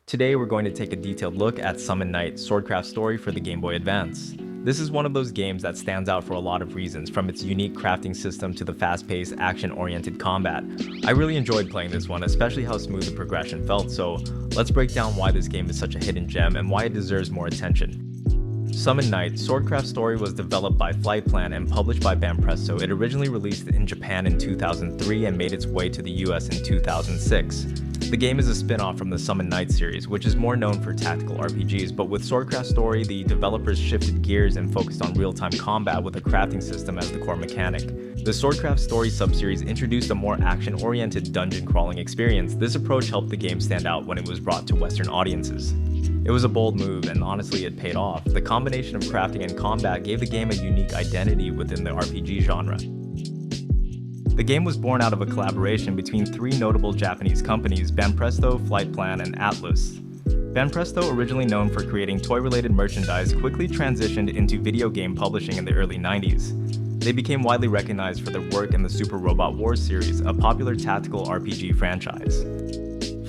Today we're going to take a detailed look at Summon Night Swordcraft story for the Game Boy Advance. This is one of those games that stands out for a lot of reasons, from its unique crafting system to the fast-paced, action-oriented combat. I really enjoyed playing this one, especially how smooth the progression felt, so let's break down why this game is such a hidden gem and why it deserves more attention. Summon Night Swordcraft story was developed by Flightplan and published by Banpresto. It originally released in Japan in 2003 and made its way to the US in 2006. The game is a spin-off from the Summon Night series, which is more known for tactical RPGs, but with Swordcraft story, the developers shifted gears and focused on real-time combat with a crafting system as the core mechanic. The Swordcraft story subseries introduced a more action-oriented dungeon crawling experience. This approach helped the game stand out when it was brought to Western audiences. It was a bold move, and honestly it paid off. The combination of crafting and combat gave the game a unique identity within the RPG genre. The game was born out of a collaboration between three notable Japanese companies, Banpresto, Flightplan, and Atlus. Banpresto, originally known for creating toy-related merchandise, quickly transitioned into video game publishing in the early 90s. They became widely recognized for their work in the Super Robot Wars series, a popular tactical RPG franchise.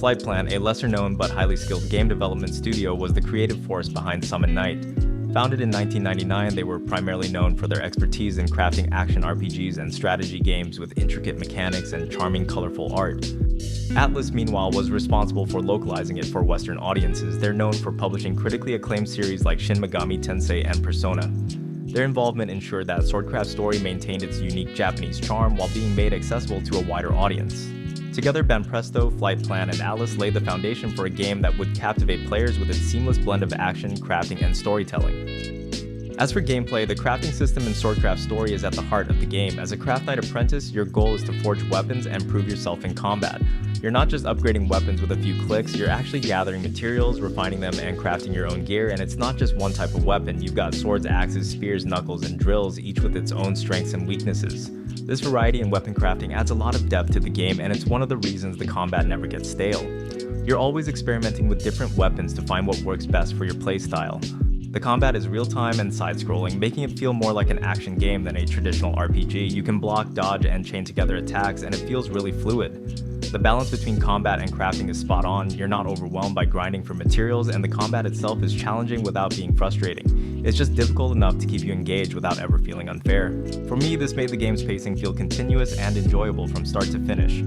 Flightplan, a lesser-known but highly skilled game development studio, was the creative force behind Summon Night. Founded in 1999, they were primarily known for their expertise in crafting action RPGs and strategy games with intricate mechanics and charming, colorful art. Atlus, meanwhile, was responsible for localizing it for Western audiences. They're known for publishing critically acclaimed series like Shin Megami Tensei and Persona. Their involvement ensured that Swordcraft story maintained its unique Japanese charm while being made accessible to a wider audience. Together, Banpresto, Flightplan, and Atlus laid the foundation for a game that would captivate players with its seamless blend of action, crafting, and storytelling. As for gameplay, the crafting system in Swordcraft story is at the heart of the game. As a Craft Knight apprentice, your goal is to forge weapons and prove yourself in combat. You're not just upgrading weapons with a few clicks, you're actually gathering materials, refining them, and crafting your own gear. And it's not just one type of weapon. You've got swords, axes, spears, knuckles, and drills, each with its own strengths and weaknesses. This variety in weapon crafting adds a lot of depth to the game, and it's one of the reasons the combat never gets stale. You're always experimenting with different weapons to find what works best for your playstyle. The combat is real-time and side-scrolling, making it feel more like an action game than a traditional RPG. You can block, dodge, and chain together attacks, and it feels really fluid. The balance between combat and crafting is spot on. You're not overwhelmed by grinding for materials, and the combat itself is challenging without being frustrating. It's just difficult enough to keep you engaged without ever feeling unfair. For me, this made the game's pacing feel continuous and enjoyable from start to finish.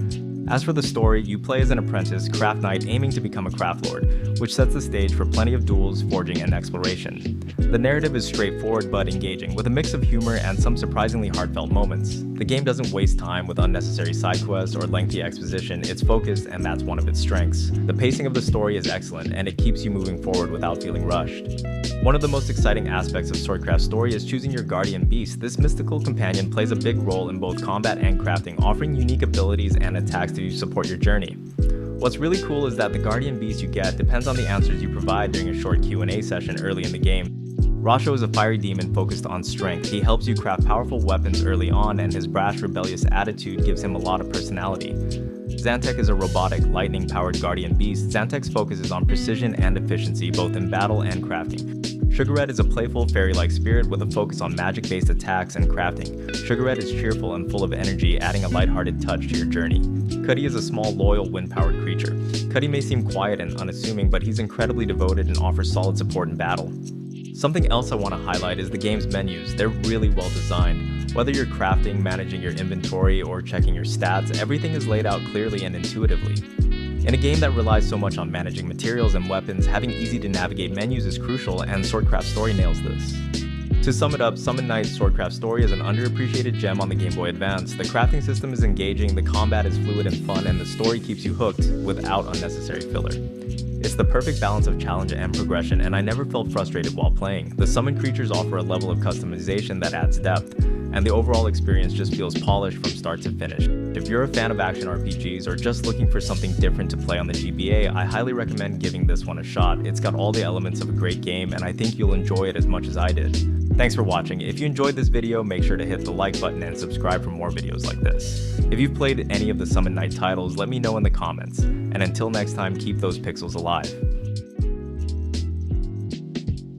As for the story, you play as an apprentice, Craft Knight aiming to become a craft lord, which sets the stage for plenty of duels, forging, and exploration. The narrative is straightforward but engaging, with a mix of humor and some surprisingly heartfelt moments. The game doesn't waste time with unnecessary side quests or lengthy exposition. It's focused, and that's one of its strengths. The pacing of the story is excellent, and it keeps you moving forward without feeling rushed. One of the most exciting aspects of Swordcraft story is choosing your guardian beast. This mystical companion plays a big role in both combat and crafting, offering unique abilities and attacks to support your journey. What's really cool is that the guardian beast you get depends on the answers you provide during a short Q&A session early in the game. Rasho is a fiery demon focused on strength. He helps you craft powerful weapons early on, and his brash, rebellious attitude gives him a lot of personality. Zantek is a robotic, lightning-powered guardian beast. Zantek's focus is on precision and efficiency, both in battle and crafting. Sugarette is a playful, fairy-like spirit with a focus on magic-based attacks and crafting. Sugarette is cheerful and full of energy, adding a lighthearted touch to your journey. Cuddy is a small, loyal, wind-powered creature. Cuddy may seem quiet and unassuming, but he's incredibly devoted and offers solid support in battle. Something else I want to highlight is the game's menus. They're really well designed. Whether you're crafting, managing your inventory, or checking your stats, everything is laid out clearly and intuitively. In a game that relies so much on managing materials and weapons, having easy-to-navigate menus is crucial, and Swordcraft story nails this. To sum it up, Summon Night Swordcraft story is an underappreciated gem on the Game Boy Advance. The crafting system is engaging, the combat is fluid and fun, and the story keeps you hooked without unnecessary filler. It's the perfect balance of challenge and progression, and I never felt frustrated while playing. The summoned creatures offer a level of customization that adds depth, and the overall experience just feels polished from start to finish. If you're a fan of action RPGs or just looking for something different to play on the GBA, I highly recommend giving this one a shot. It's got all the elements of a great game, and I think you'll enjoy it as much as I did. Thanks for watching. If you enjoyed this video, make sure to hit the like button and subscribe for more videos like this. If you've played any of the Summon Night titles, let me know in the comments. And until next time, keep those pixels alive.